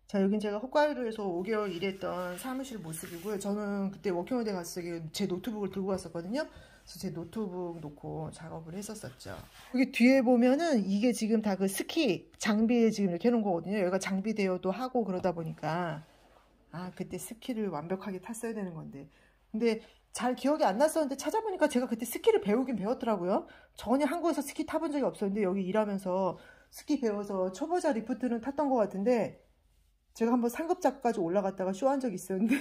자, 여긴 제가 홋카이도에서 5개월 일했던 사무실 모습이고요. 저는 그때 워킹홀리데이 갔을 때 제 노트북을 들고 갔었거든요. 그래서 제 노트북 놓고 작업을 했었었죠. 여기 뒤에 보면은 이게 지금 다 그 스키 장비에 지금 이렇게 해놓은 거거든요. 여기가 장비 대여도 하고 그러다 보니까 그때 스키를 완벽하게 탔어야 되는 건데. 근데 잘 기억이 안 났었는데 찾아보니까 제가 그때 스키를 배우긴 배웠더라고요. 전혀 한국에서 스키 타본 적이 없었는데 여기 일하면서 스키 배워서 초보자 리프트는 탔던 것 같은데 제가 한번 상급자까지 올라갔다가 쇼한 적이 있었는데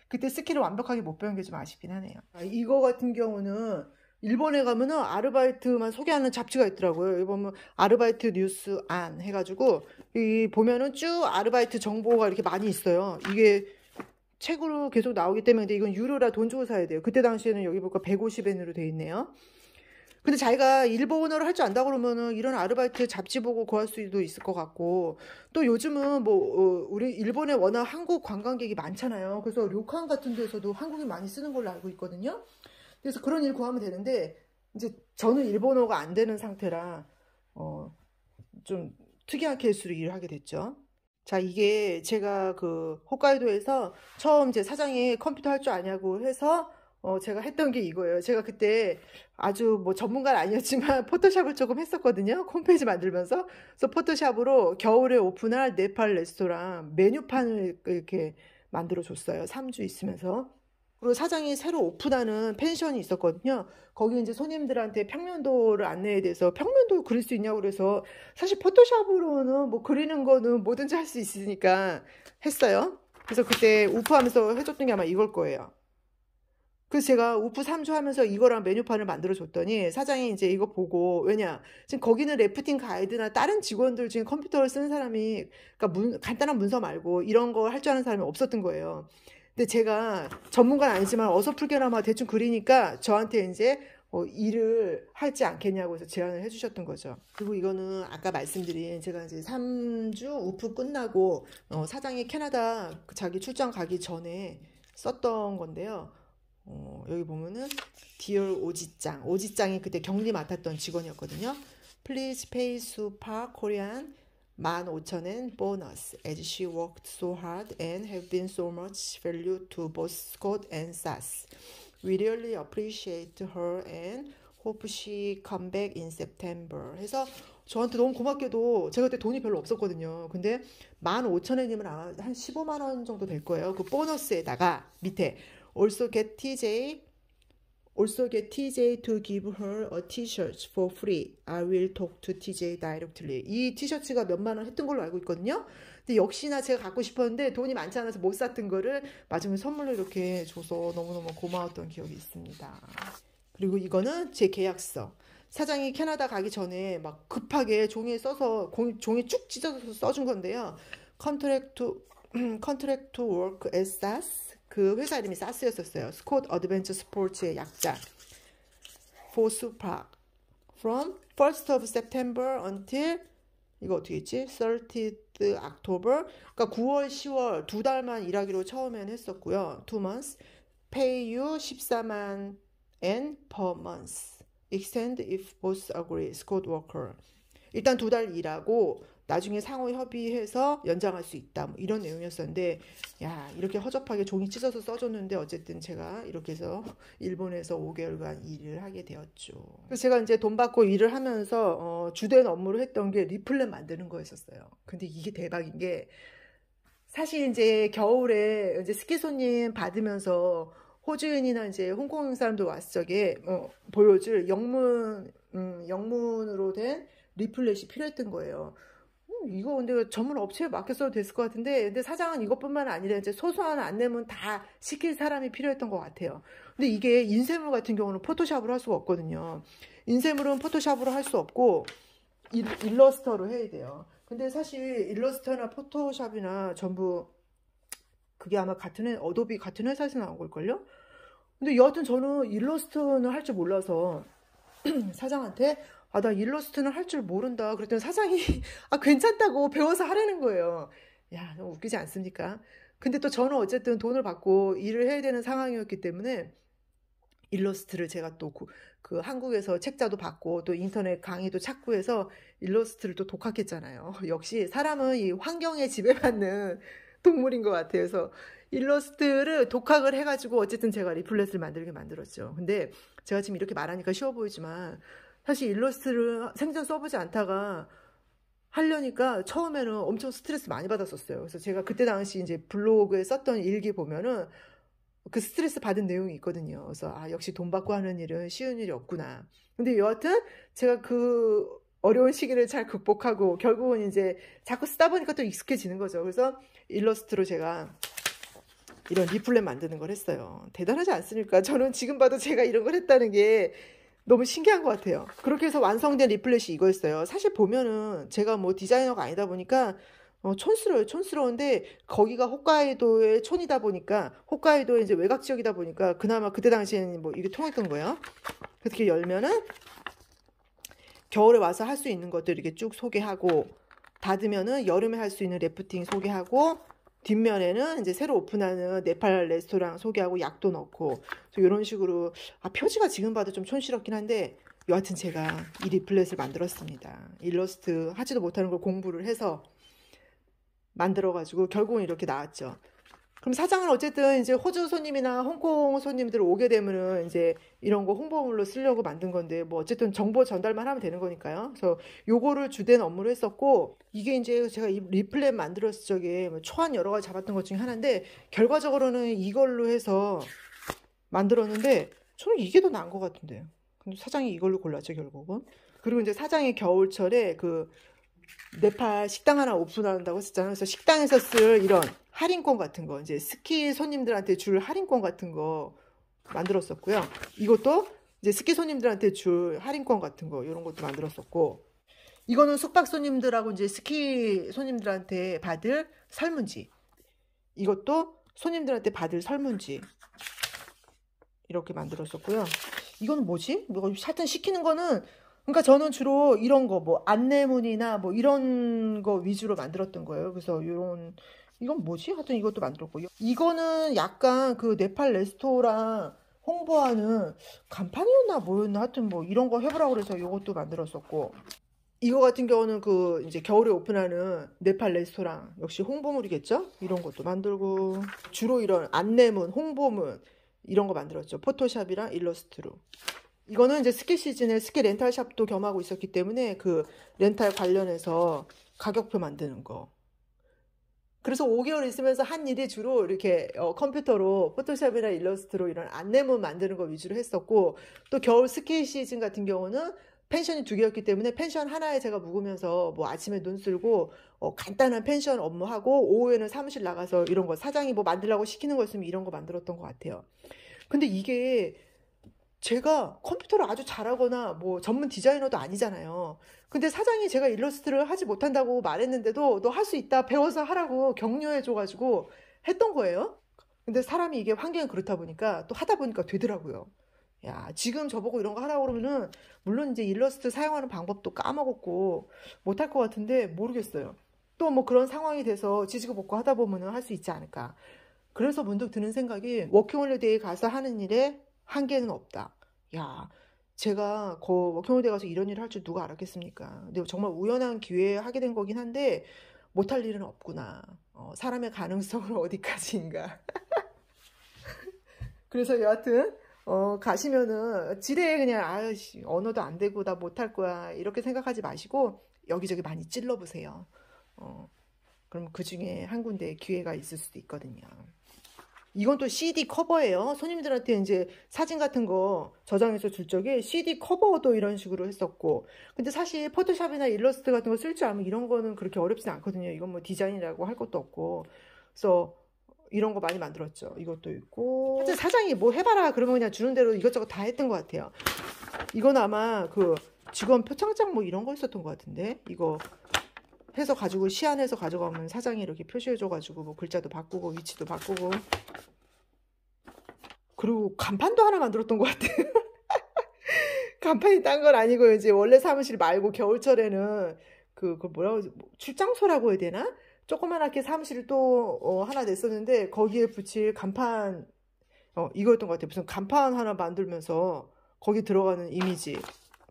그때 스키를 완벽하게 못 배운 게 좀 아쉽긴 하네요. 이거 같은 경우는 일본에 가면은 아르바이트만 소개하는 잡지가 있더라고요. 여기 보면 아르바이트 뉴스 안 해가지고 이 보면은 쭉 아르바이트 정보가 이렇게 많이 있어요. 이게 책으로 계속 나오기 때문에 근데 이건 유료라 돈 주고 사야 돼요. 그때 당시에는 여기 보니까 150엔으로 돼 있네요. 근데 자기가 일본어를 할 줄 안다 그러면은 이런 아르바이트 잡지 보고 구할 수도 있을 것 같고 또 요즘은 우리 일본에 워낙 한국 관광객이 많잖아요. 그래서 료칸 같은 데서도 한국인 많이 쓰는 걸로 알고 있거든요. 그래서 그런 일 구하면 되는데 이제 저는 일본어가 안 되는 상태라 좀 특이한 케이스로 일을 하게 됐죠. 자, 이게 제가 그 홋카이도에서 처음 이제 사장이 컴퓨터 할 줄 아냐고 해서 제가 했던 게 이거예요. 제가 그때 아주 뭐 전문가는 아니었지만 포토샵을 조금 했었거든요. 홈페이지 만들면서. 그래서 포토샵으로 겨울에 오픈할 네팔 레스토랑 메뉴판을 이렇게 만들어 줬어요. 3주 있으면서. 그리고 사장이 새로 오픈하는 펜션이 있었거든요. 거기 이제 손님들한테 평면도를 안내에 대해서 평면도 그릴 수 있냐고 그래서 사실 포토샵으로는 뭐 그리는 거는 뭐든지 할 수 있으니까 했어요. 그래서 그때 우프하면서 해줬던 게 아마 이걸 거예요. 그래서 제가 우프 3주 하면서 이거랑 메뉴판을 만들어 줬더니 사장이 이제 이거 보고 왜냐 지금 거기는 래프팅 가이드나 다른 직원들 중에 컴퓨터를 쓰는 사람이 그러니까 간단한 문서 말고 이런 거 할 줄 아는 사람이 없었던 거예요. 근데 제가 전문가는 아니지만 어설프게나마 대충 그리니까 저한테 이제 일을 할지 않겠냐고 해서 제안을 해주셨던 거죠. 그리고 이거는 아까 말씀드린 제가 이제 3주 우프 끝나고 사장이 캐나다 자기 출장 가기 전에 썼던 건데요. 여기 보면은 디얼 오지짱. 오지짱이 그때 격리 맡았던 직원이었거든요. Please pay Su Park Korean 15,000엔 보너스 as she worked so hard and have been so much value to both Scott and SAS. We really appreciate her and hope she come back in September. 해서 저한테 너무 고맙게도 제가 그때 돈이 별로 없었거든요. 근데 15,000엔이면 아마 한 15만 원 정도 될 거예요. 그 보너스에다가 밑에 Also get TJ to give her a t-shirt for free. I will talk to TJ directly. 이 티셔츠가 몇만 원 했던 걸로 알고 있거든요. 근데 역시나 제가 갖고 싶었는데 돈이 많지 않아서 못 샀던 거를 마지막에 선물로 이렇게 줘서 너무너무 고마웠던 기억이 있습니다. 그리고 이거는 제 계약서. 사장이 캐나다 가기 전에 막 급하게 종이에 써서 종이 쭉 찢어서 써준 건데요. Contract to work at SAS. 그 회사 이름이 사스였었어요. 스콧 어드벤처 스포츠의 약자. For Supark. From 1st of September until 이거 어떻게 했지? 30th October. 그러니까 9월, 10월 두 달만 일하기로 처음엔 했었고요. 2 months. Pay you 14만 엔 per month. Extend if both agree. Scott Walker. 일단 2달 일하고 나중에 상호 협의해서 연장할 수 있다. 뭐 이런 내용이었었는데 야 이렇게 허접하게 종이 찢어서 써줬는데 어쨌든 제가 이렇게 해서 일본에서 5개월간 일을 하게 되었죠. 그래서 제가 이제 돈 받고 일을 하면서 주된 업무를 했던 게 리플렛 만드는 거였었어요. 근데 이게 대박인 게 사실 이제 겨울에 이제 스키 손님 받으면서 호주인이나 이제 홍콩 사람들 왔을 적에 보여줄 영문으로 된 리플렛이 필요했던 거예요. 이거 근데 전문 업체에 맡겼어도 됐을 것 같은데 근데 사장은 이것뿐만 아니라 이제 소소한 안내문 다 시킬 사람이 필요했던 것 같아요. 근데 이게 인쇄물 같은 경우는 포토샵으로 할 수가 없거든요. 인쇄물은 포토샵으로 할 수 없고 일러스터로 해야 돼요. 근데 사실 일러스터나 포토샵이나 전부 그게 아마 어도비 같은 회사에서 나온 걸걸요? 근데 여하튼 저는 일러스터는 할 줄 몰라서 사장한테 나 일러스트는 할 줄 모른다. 그랬더니 사장이 괜찮다고 배워서 하라는 거예요. 야, 너무 웃기지 않습니까? 근데 또 저는 어쨌든 돈을 받고 일을 해야 되는 상황이었기 때문에 일러스트를 제가 또 그 한국에서 책자도 받고 또 인터넷 강의도 찾고 해서 일러스트를 또 독학했잖아요. 역시 사람은 이 환경에 지배받는 동물인 것 같아요. 그래서 일러스트를 독학을 해가지고 어쨌든 제가 리플렛을 만들게 만들었죠. 근데 제가 지금 이렇게 말하니까 쉬워 보이지만 사실 일러스트를 생전 써보지 않다가 하려니까 처음에는 엄청 스트레스 많이 받았었어요. 그래서 제가 그때 당시 이제 블로그에 썼던 일기 보면은 그 스트레스 받은 내용이 있거든요. 그래서 아, 역시 돈 받고 하는 일은 쉬운 일이 없구나. 근데 여하튼 제가 그 어려운 시기를 잘 극복하고 결국은 이제 자꾸 쓰다 보니까 또 익숙해지는 거죠. 그래서 일러스트로 제가 이런 리플렛 만드는 걸 했어요. 대단하지 않습니까? 저는 지금 봐도 제가 이런 걸 했다는 게 너무 신기한 것 같아요. 그렇게 해서 완성된 리플렛이 이거였어요. 사실 보면은 제가 뭐 디자이너가 아니다 보니까 촌스러워요. 촌스러운데 거기가 홋카이도의 촌이다 보니까 홋카이도의 이제 외곽 지역이다 보니까 그나마 그때 당시에는 뭐 이게 통했던 거예요. 그렇게 열면은 겨울에 와서 할 수 있는 것들 이렇게 쭉 소개하고 닫으면은 여름에 할 수 있는 래프팅 소개하고 뒷면에는 이제 새로 오픈하는 네팔 레스토랑 소개하고 약도 넣고 이런 식으로 표지가 지금 봐도 좀 촌스럽긴 한데 여하튼 제가 이 리플렛을 만들었습니다. 일러스트 하지도 못하는 걸 공부를 해서 만들어가지고 결국은 이렇게 나왔죠. 그럼 사장은 어쨌든 이제 호주 손님이나 홍콩 손님들 오게 되면은 이제 이런 거 홍보물로 쓰려고 만든 건데 뭐 어쨌든 정보 전달만 하면 되는 거니까요. 그래서 요거를 주된 업무로 했었고 이게 이제 제가 이 리플렛 만들었을 적에 초안 여러 가지 잡았던 것 중에 하나인데 결과적으로는 이걸로 해서 만들었는데 저는 이게 더 나은 것 같은데요. 근데 사장이 이걸로 골랐죠 결국은. 그리고 이제 사장이 겨울철에 그 네팔 식당 하나 오픈한다고 했었잖아요. 그래서 식당에서 쓸 이런 할인권 같은 거, 이제 스키 손님들한테 줄 할인권 같은 거 만들었었고요. 이것도 이제 스키 손님들한테 줄 할인권 같은 거, 이런 것도 만들었었고, 이거는 숙박 손님들하고 이제 스키 손님들한테 받을 설문지, 이것도 손님들한테 받을 설문지, 이렇게 만들었었고요. 이거는 뭐지? 뭐 하여튼 시키는 거는 그러니까 저는 주로 이런 거 뭐 안내문이나 뭐 이런 거 위주로 만들었던 거예요. 그래서 이건 뭐지? 하여튼 이것도 만들었고 이거는 약간 그 네팔 레스토랑 홍보하는 간판이었나 뭐였나 하여튼 뭐 이런 거 해보라고 그래서 이것도 만들었었고 이거 같은 경우는 그 이제 겨울에 오픈하는 네팔 레스토랑 역시 홍보물이겠죠? 이런 것도 만들고 주로 이런 안내문, 홍보문 이런 거 만들었죠. 포토샵이랑 일러스트로. 이거는 이제 스키 시즌에 스키 렌탈샵도 겸하고 있었기 때문에 그 렌탈 관련해서 가격표 만드는 거. 그래서 5개월 있으면서 한 일이 주로 이렇게 컴퓨터로 포토샵이나 일러스트로 이런 안내문 만드는 거 위주로 했었고 또 겨울 스키 시즌 같은 경우는 펜션이 2개였기 때문에 펜션 하나에 제가 묵으면서 뭐 아침에 눈 쓸고 간단한 펜션 업무하고 오후에는 사무실 나가서 이런 거 사장이 뭐 만들라고 시키는 거 있으면 이런 거 만들었던 것 같아요. 근데 이게 제가 컴퓨터를 아주 잘하거나 뭐 전문 디자이너도 아니잖아요. 근데 사장이 제가 일러스트를 하지 못한다고 말했는데도 너 할 수 있다 배워서 하라고 격려해줘가지고 했던 거예요. 근데 사람이 이게 환경이 그렇다 보니까 또 하다 보니까 되더라고요. 야, 지금 저보고 이런 거 하라고 그러면은 물론 이제 일러스트 사용하는 방법도 까먹었고 못할 것 같은데 모르겠어요. 또 뭐 그런 상황이 돼서 지지고 볶고 하다 보면은 할 수 있지 않을까. 그래서 문득 드는 생각이 워킹홀리데이에 가서 하는 일에 한계는 없다. 야, 제가 워킹홀리데이 가서 이런 일을 할 줄 누가 알았겠습니까? 근데 정말 우연한 기회에 하게 된 거긴 한데 못할 일은 없구나. 사람의 가능성은 어디까지인가. 그래서 여하튼 가시면은 지레 그냥 아씨 언어도 안 되고 나 못할 거야 이렇게 생각하지 마시고 여기저기 많이 찔러보세요. 그럼 그 중에 한 군데 기회가 있을 수도 있거든요. 이건 또 CD 커버예요. 손님들한테 이제 사진 같은 거 저장해서 줄 적에 CD 커버도 이런 식으로 했었고. 근데 사실 포토샵이나 일러스트 같은 거 쓸 줄 알면 이런 거는 그렇게 어렵지 않거든요. 이건 뭐 디자인이라고 할 것도 없고. 그래서 이런 거 많이 만들었죠. 이것도 있고. 사실 사장이 뭐 해봐라 그러면 그냥 주는 대로 이것저것 다 했던 것 같아요. 이건 아마 그 직원 표창장 뭐 이런 거 있었던 것 같은데. 이거 해서 가지고 시안해서 가져가면 사장이 이렇게 표시해줘가지고 뭐 글자도 바꾸고 위치도 바꾸고 그리고 간판도 하나 만들었던 것 같아요. 간판이 딴 건 아니고 이제 원래 사무실 말고 겨울철에는 그 뭐라고 출장소라고 해야 되나? 조그만하게 사무실을 또 하나 냈었는데 거기에 붙일 간판 이거였던 것 같아요. 무슨 간판 하나 만들면서 거기 들어가는 이미지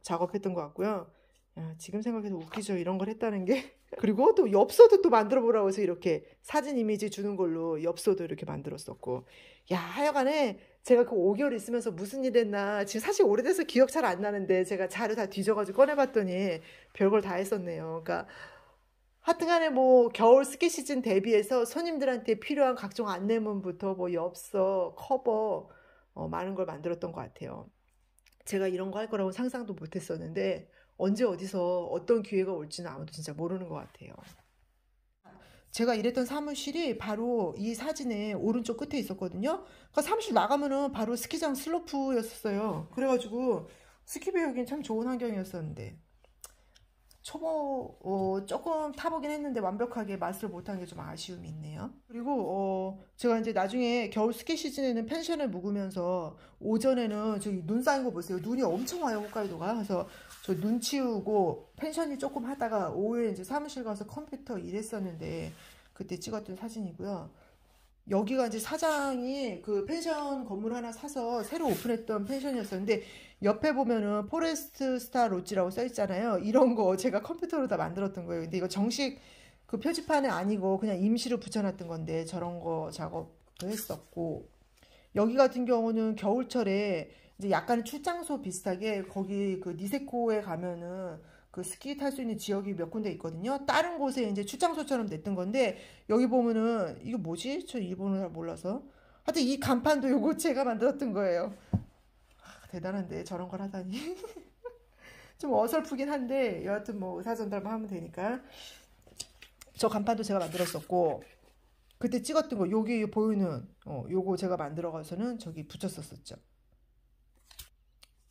작업했던 것 같고요. 야, 지금 생각해도 웃기죠. 이런 걸 했다는 게. 그리고 또 엽서도 또 만들어 보라고 해서 이렇게 사진 이미지 주는 걸로 엽서도 이렇게 만들었었고. 야, 하여간에 제가 그 5개월 있으면서 무슨 일 했나. 지금 사실 오래돼서 기억 잘 안 나는데 제가 자료 다 뒤져가지고 꺼내봤더니 별걸 다 했었네요. 그러니까 하여튼간에 뭐 겨울 스키 시즌 대비해서 손님들한테 필요한 각종 안내문부터 뭐 엽서, 커버 많은 걸 만들었던 것 같아요. 제가 이런 거 할 거라고 상상도 못 했었는데 언제 어디서 어떤 기회가 올지는 아무도 진짜 모르는 것 같아요. 제가 일했던 사무실이 바로 이 사진의 오른쪽 끝에 있었거든요. 그러니까 사무실 나가면은 바로 스키장 슬로프였었어요. 그래가지고 스키 배우기엔 참 좋은 환경이었었는데 초보 조금 타보긴 했는데 완벽하게 마스터를 못한 게 좀 아쉬움이 있네요. 그리고 제가 이제 나중에 겨울 스키 시즌에는 펜션을 묵으면서 오전에는 저기 눈 쌓인 거 보세요. 눈이 엄청 와요, 홋카이도가. 그래서 저 눈 치우고 펜션이 조금 하다가 오후에 이제 사무실 가서 컴퓨터 일했었는데 그때 찍었던 사진이고요. 여기가 이제 사장이 그 펜션 건물 하나 사서 새로 오픈했던 펜션이었었는데 옆에 보면은 포레스트 스타 롯지라고 써 있잖아요. 이런 거 제가 컴퓨터로 다 만들었던 거예요. 근데 이거 정식 그 표지판이 아니고 그냥 임시로 붙여놨던 건데 저런 거 작업도 했었고 여기 같은 경우는 겨울철에 이제 약간 출장소 비슷하게 거기 그 니세코에 가면은 그 스키 탈 수 있는 지역이 몇 군데 있거든요. 다른 곳에 이제 출장소처럼 냈던 건데 여기 보면은 이거 뭐지? 저 일본어 잘 몰라서. 하여튼 이 간판도 요거 제가 만들었던 거예요. 대단한데 저런 걸 하다니. 좀 어설프긴 한데 여하튼 뭐 의사 전달만 하면 되니까. 저 간판도 제가 만들었었고 그때 찍었던 거 여기 보이는 요거 제가 만들어 가서는 저기 붙였었죠.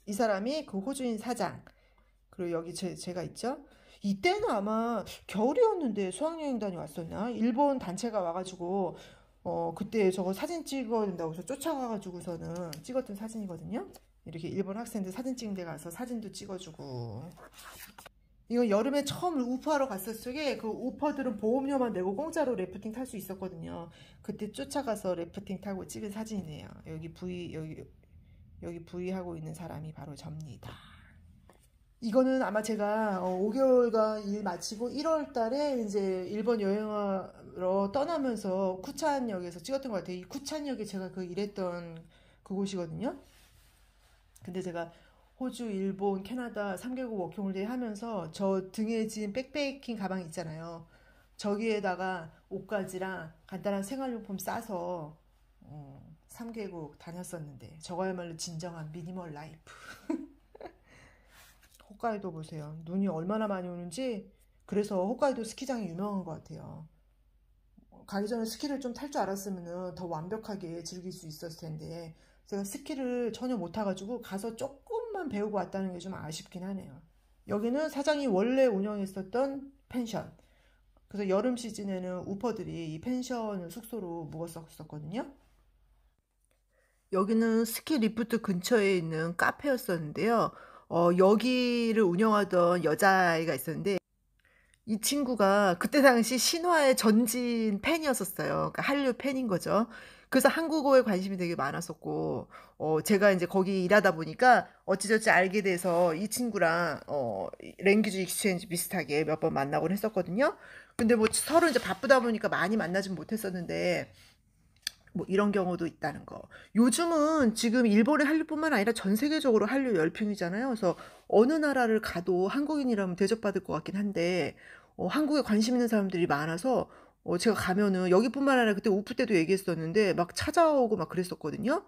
이 사람이 그 호주인 사장. 그리고 여기 제가 있죠. 이때는 아마 겨울이었는데 수학여행단이 왔었나? 일본 단체가 와가지고 그때 저거 사진 찍어야 된다고 해서 쫓아가가지고서는 찍었던 사진이거든요. 이렇게 일본 학생들 사진 찍는 데 가서 사진도 찍어주고. 이건 여름에 처음 우퍼하러 갔을 적에 그 우퍼들은 보험료만 내고 공짜로 래프팅 탈 수 있었거든요. 그때 쫓아가서 래프팅 타고 찍은 사진이네요. 여기 V 하고 있는 사람이 바로 접니다. 이거는 아마 제가 5개월간 일 마치고 1월 달에 이제 일본 여행하러 떠나면서 쿠찬역에서 찍었던 것 같아요. 이 쿠찬역이 제가 그 일했던 그곳이거든요. 근데 제가 호주, 일본, 캐나다 3개국 워킹홀리데이 하면서 저 등에 진 백패킹 가방 있잖아요. 저기에다가 옷가지랑 간단한 생활용품 싸서 3개국 다녔었는데 저거야말로 진정한 미니멀 라이프. 홋카이도 보세요. 눈이 얼마나 많이 오는지. 그래서 홋카이도 스키장이 유명한 것 같아요. 가기 전에 스키를 좀 탈 줄 알았으면 더 완벽하게 즐길 수 있었을 텐데 제가 스키를 전혀 못 타가지고 가서 조금만 배우고 왔다는 게 좀 아쉽긴 하네요. 여기는 사장이 원래 운영했었던 펜션. 그래서 여름 시즌에는 우퍼들이 이 펜션을 숙소로 묵었었거든요. 여기는 스키 리프트 근처에 있는 카페였었는데요. 여기를 운영하던 여자아이가 있었는데 이 친구가 그때 당시 신화의 전진 팬이었었어요. 그러니까 한류 팬인 거죠. 그래서 한국어에 관심이 되게 많았었고, 제가 이제 거기 일하다 보니까 어찌저찌 알게 돼서 이 친구랑, 랭귀지 익스체인지 비슷하게 몇 번 만나곤 했었거든요. 근데 뭐 서로 이제 바쁘다 보니까 많이 만나진 못했었는데, 뭐 이런 경우도 있다는 거. 요즘은 지금 일본의 한류뿐만 아니라 전 세계적으로 한류 열풍이잖아요. 그래서 어느 나라를 가도 한국인이라면 대접받을 것 같긴 한데 한국에 관심 있는 사람들이 많아서 제가 가면은 여기뿐만 아니라 그때 오프 때도 얘기했었는데 막 찾아오고 막 그랬었거든요.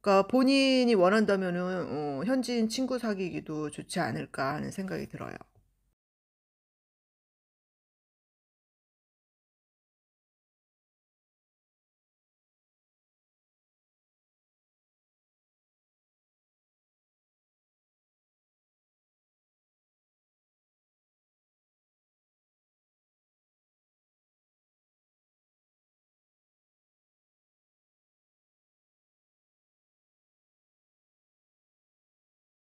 그러니까 본인이 원한다면은 현지인 친구 사귀기도 좋지 않을까 하는 생각이 들어요.